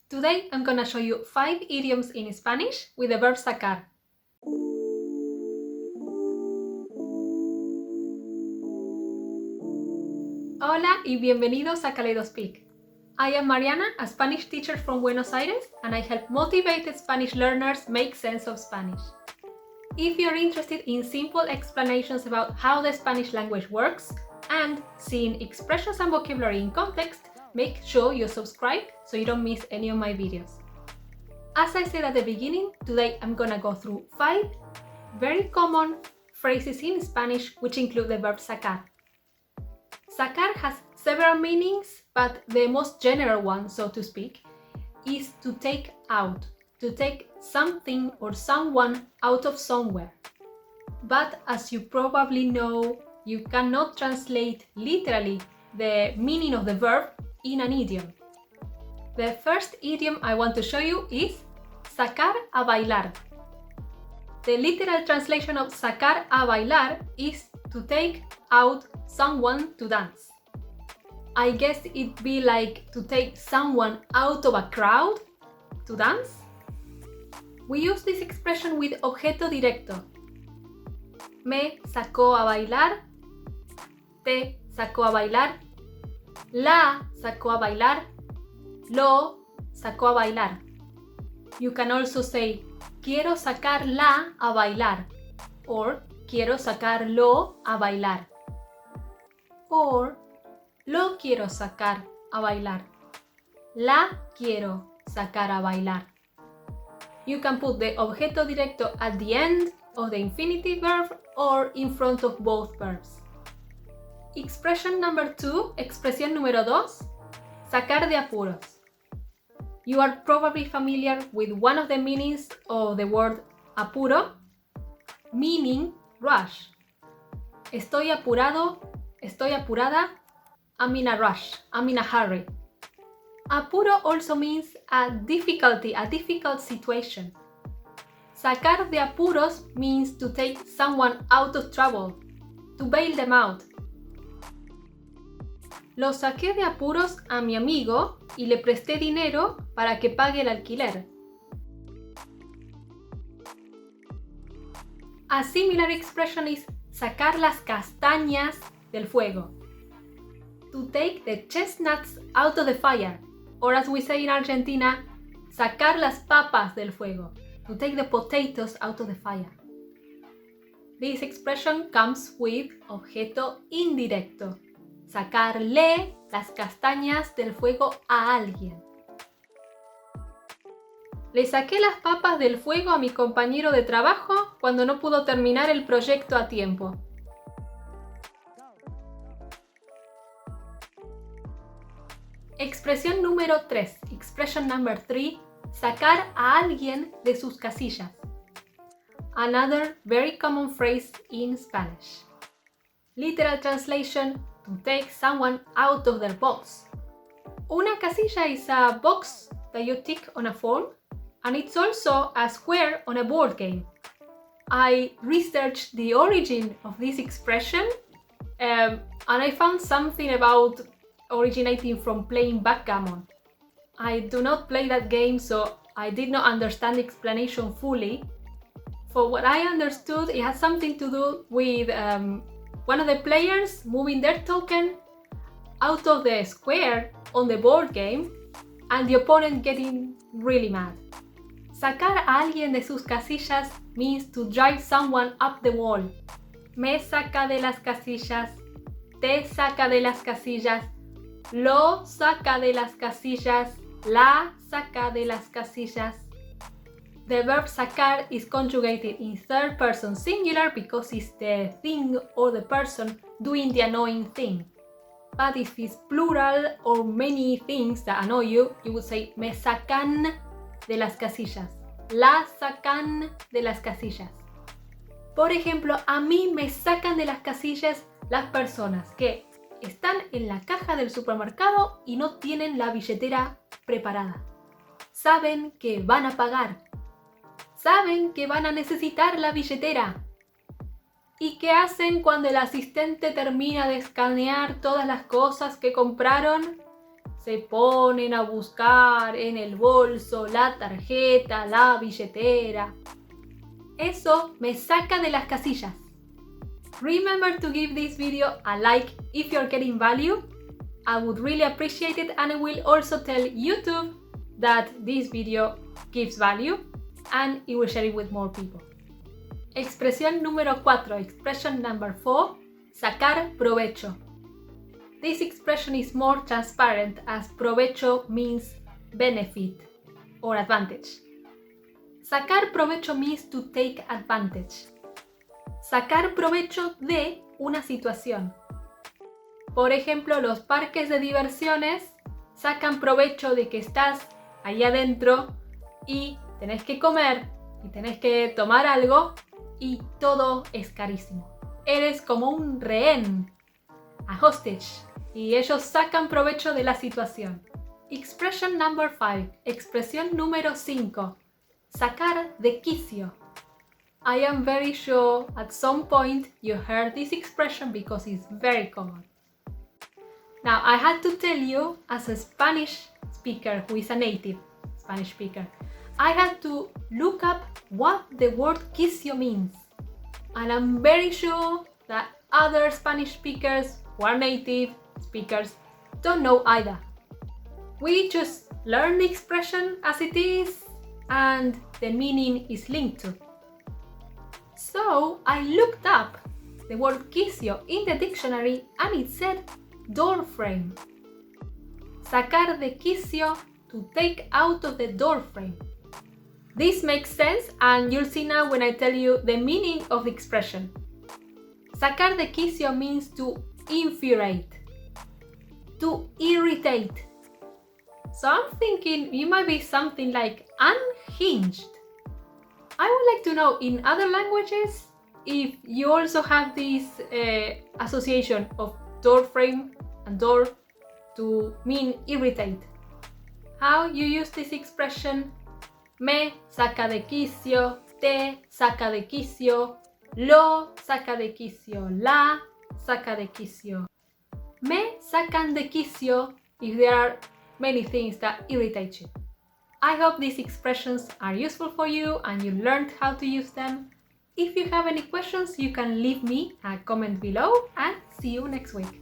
Today I'm gonna show you 5 idioms in Spanish with the verb sacar. Hola y bienvenidos a Kaleidospeak. I am Mariana, a Spanish teacher from Buenos Aires, and I help motivated Spanish learners make sense of Spanish. If you're interested in simple explanations about how the Spanish language works and seeing expressions and vocabulary in context, make sure you subscribe so you don't miss any of my videos. As I said at the beginning, today I'm gonna go through 5 very common phrases in Spanish which include the verb sacar. Sacar has several meanings, but the most general one, so to speak, is to take out, to take something or someone out of somewhere. But as you probably know, you cannot translate literally the meaning of the verb in an idiom. The first idiom I want to show you is sacar a bailar. The literal translation of sacar a bailar is to take out someone to dance. I guess it'd be like to take someone out of a crowd to dance. We use this expression with objeto directo. Me sacó a bailar, te sacó a bailar, la sacó a bailar, lo sacó a bailar. You can also say quiero sacarla a bailar or quiero sacarlo a bailar or lo quiero sacar a bailar, la quiero sacar a bailar. You can put the objeto directo at the end of the infinitive verb or in front of both verbs. Expression number 2, expresión número 2, sacar de apuros. You are probably familiar with one of the meanings of the word apuro, meaning rush. Estoy apurado, estoy apurada, I'm in a rush, I'm in a hurry. Apuro also means a difficulty, a difficult situation. Sacar de apuros means to take someone out of trouble, to bail them out. Lo saqué de apuros a mi amigo y le presté dinero para que pague el alquiler. A similar expression is sacar las castañas del fuego. To take the chestnuts out of the fire, or as we say in Argentina, sacar las papas del fuego, to take the potatoes out of the fire. This expression comes with objeto indirecto, sacarle las castañas del fuego a alguien. Le saqué las papas del fuego a mi compañero de trabajo cuando no pudo terminar el proyecto a tiempo. Expresión número 3, expression number 3, sacar a alguien de sus casillas. Another very common phrase in Spanish. Literal translation, to take someone out of their box. Una casilla is a box that you tick on a form, and it's also a square on a board game. I researched the origin of this expression, and I found something about originating from playing backgammon. I do not play that game, so I did not understand the explanation fully. For what I understood, it has something to do with one of the players moving their token out of the square on the board game and the opponent getting really mad. Sacar a alguien de sus casillas means to drive someone up the wall. Me saca de las casillas, te saca de las casillas, lo saca de las casillas, la saca de las casillas. The verb sacar is conjugated in third person singular because it's the thing or the person doing the annoying thing. But if it's plural or many things that annoy you, you would say me sacan de las casillas, la sacan de las casillas. Por ejemplo, a mí me sacan de las casillas las personas que están en la caja del supermercado y no tienen la billetera preparada. Saben que van a pagar. Saben que van a necesitar la billetera. ¿Y qué hacen cuando el asistente termina de escanear todas las cosas que compraron? se ponen a buscar en el bolso la tarjeta, la billetera. Eso me saca de las casillas. Remember to give this video a like if you're getting value. I would really appreciate it, and I will also tell YouTube that this video gives value and it will share it with more people. Expresión número 4, expression number 4, sacar provecho. This expression is more transparent as provecho means benefit or advantage. Sacar provecho means to take advantage. Sacar provecho de una situación. Por ejemplo, los parques de diversiones sacan provecho de que estás ahí adentro y tenés que comer y tenés que tomar algo y todo es carísimo. Eres como un rehén, a hostage, y ellos sacan provecho de la situación. Expression number 5, expresión número 5, sacar de quicio. I am very sure at some point you heard this expression because it's very common. Now, I had to tell you, as a Spanish speaker who is a native Spanish speaker, I had to look up what the word quicio means. And I'm very sure that other Spanish speakers who are native speakers don't know either. We just learn the expression as it is and the meaning is linked to. So I looked up the word quicio in the dictionary and it said door frame. Sacar de quicio, to take out of the door frame. This makes sense and you'll see now when I tell you the meaning of the expression. Sacar de quicio means to infuriate, to irritate. So I'm thinking you might be something like unhinged. I would like to know in other languages if you also have this association of door frame and door to mean irritate. How you use this expression? Me saca de quicio, te saca de quicio, lo saca de quicio, la saca de quicio. Me sacan de quicio if there are many things that irritate you. I hope these expressions are useful for you and you learned how to use them. If you have any questions, you can leave me a comment below and see you next week.